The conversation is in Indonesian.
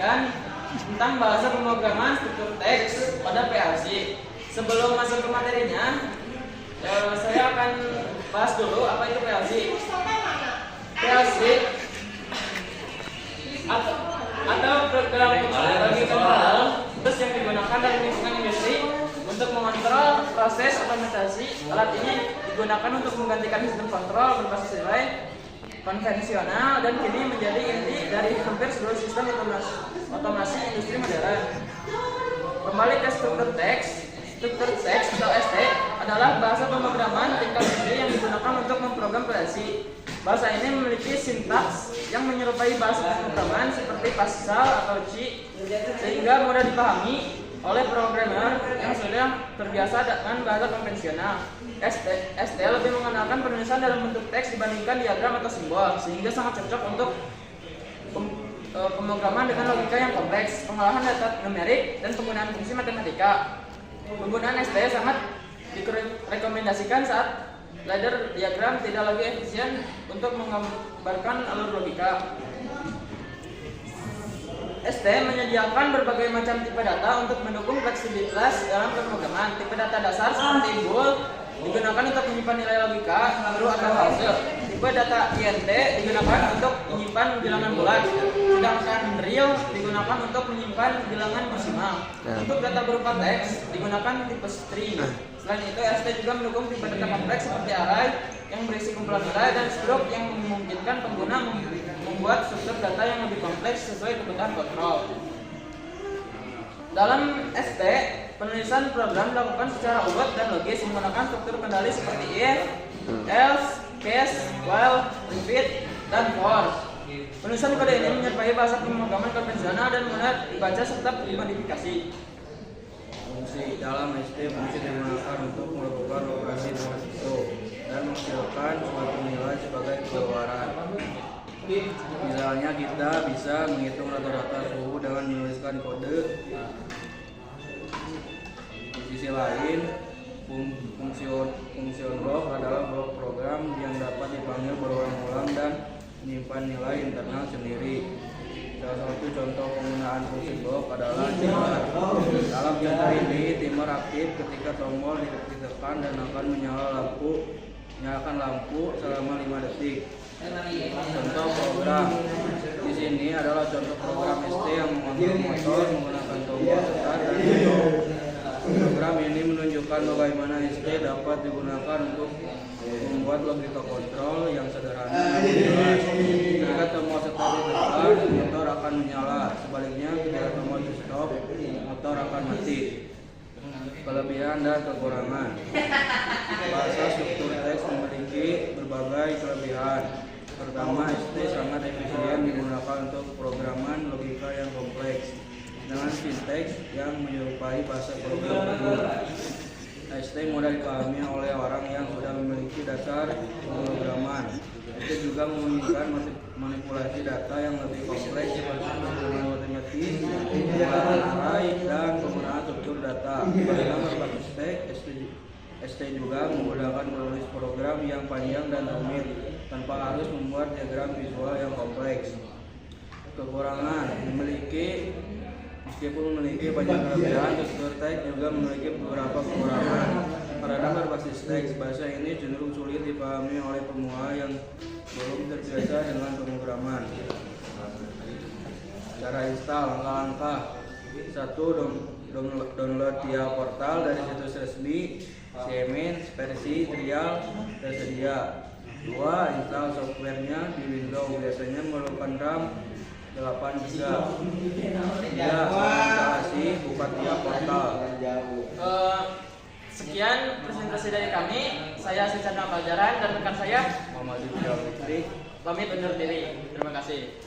menyampaikan tentang bahasa pemrograman struktur teks pada PLC. Sebelum masuk ke materinya, saya akan bahas dulu apa itu PLC. PLC atau program logika kontrol terus yang digunakan dalam lingkungan industri untuk mengontrol proses otomatisasi. Alat ini digunakan untuk menggantikan sistem kontrol berbasis relay konvensional dan kini menjadi inti dari hampir seluruh sistem otomasi industri modern. Kembali ke struktur teks. Struktur teks atau ST adalah bahasa pemrograman tingkat tinggi yang digunakan untuk memprogram PLC. Bahasa ini memiliki sintaks yang menyerupai bahasa pemrograman seperti Pascal atau C, sehingga mudah dipahami oleh programmer yang sudah terbiasa dengan bahasa konvensional. ST lebih menggunakan penulisan dalam bentuk teks dibandingkan diagram atau simbol, sehingga sangat cocok untuk pemrograman dengan logika yang kompleks, pengolahan data numerik, dan penggunaan fungsi matematika. Penggunaan ST sangat direkomendasikan saat ladder diagram tidak lagi efisien untuk menggambarkan alur logika. ST menyediakan berbagai macam tipe data untuk mendukung fleksibilitas dalam pemrograman. Tipe data dasar seperti bool digunakan untuk menyimpan nilai logika, true atau false. Tipe data int digunakan untuk menyimpan bilangan bulat, sedangkan real digunakan untuk menyimpan bilangan desimal. Untuk data berupa teks digunakan tipe string. Selain itu, ST juga mendukung tipe data kompleks seperti array yang berisi kumpulan nilai dan struct yang memungkinkan pengguna membuat struktur data yang lebih kompleks sesuai kebutuhan kontrol. Dalam ST, penulisan program dilakukan secara urut dan logis menggunakan struktur kendali seperti if, else, case, while, repeat, dan for. Penulisan kode ini menyerupai bahasa pemrograman konvensional dan mudah dibaca serta dimodifikasi. Fungsi dalam ST fungsi digunakan untuk melakukan operasi dengan itu dan menghasilkan suatu nilai sebagai keluaran. Misalnya kita bisa menghitung rata-rata suhu dengan menuliskan kode. Di sisi lain, fungsion block adalah blok program yang dapat dipanggil berulang-ulang dan menyimpan nilai internal sendiri. Salah satu contoh penggunaan fungsi blok adalah timer. Dalam contoh ini, timer aktif ketika tombol ditekan dan akan menyalakan lampu selama 5 detik. Contoh program di sini adalah contoh program ST yang mengontrol motor menggunakan tombol start dan stop. Program ini menunjukkan bagaimana ST dapat digunakan untuk membuat logika kontrol yang sederhana dan jelas. Ketika tombol start ditekan, motor akan menyala. Sebaliknya, ketika tombol di stop, motor akan mati. Kelebihan dan kekurangan. Bahasa struktur teks memiliki berbagai kelebihan. Pertama, ST sangat efisien digunakan untuk programan logika yang kompleks dengan sinteks yang menyerupai bahasa programmer. ST mudah dipahami oleh orang yang sudah memiliki dasar pemrograman. ST juga memungkinkan manipulasi data yang lebih kompleks seperti penggunaan matematis, penggunaan array, dan penggunaan struktur data. Dalam berbasis teks, ST juga menggunakan menulis program yang panjang dan rumit tanpa harus membuat diagram visual yang kompleks. Kekurangan meskipun memiliki banyak kelebihan, struktur teks juga memiliki beberapa kekurangan. Pada berbasis teks, bahasa ini cenderung sulit dipahami oleh pemula yang belum terbiasa dengan pemrograman. Cara install, langkah-langkah. 1. Download via portal dari situs resmi Siemens versi trial tersedia. 2. Install softwarenya di Windows, biasanya memerlukan RAM 8 GB. 3. Instalasi buka via portal. Sekian presentasi dari kami. Saya Sicanda Pelajaran dan rekan saya Muhammad Fitri. pamit undur diri. Terima kasih.